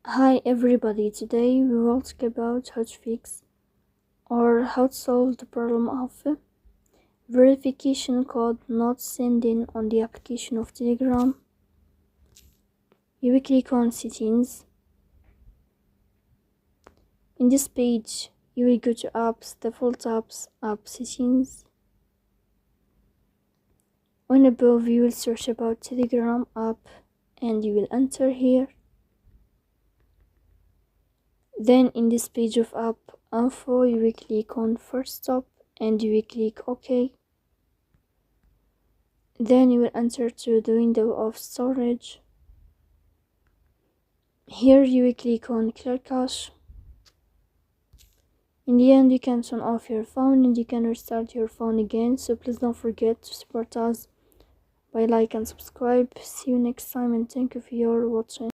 Hi everybody, today we will talk about how to fix or how to solve the problem of verification code not sending on the application of Telegram. You will click on settings. In this page, you will go to apps, default apps, app settings. On above, you will search about Telegram app and you will enter here. Then in this page of app info, you will click on first stop and you will click OK. Then you will enter to the window of storage. Here you will click on clear cache. In the end, you can turn off your phone and you can restart your phone again. So please don't forget to support us by like and subscribe. See you next time and thank you for your watching.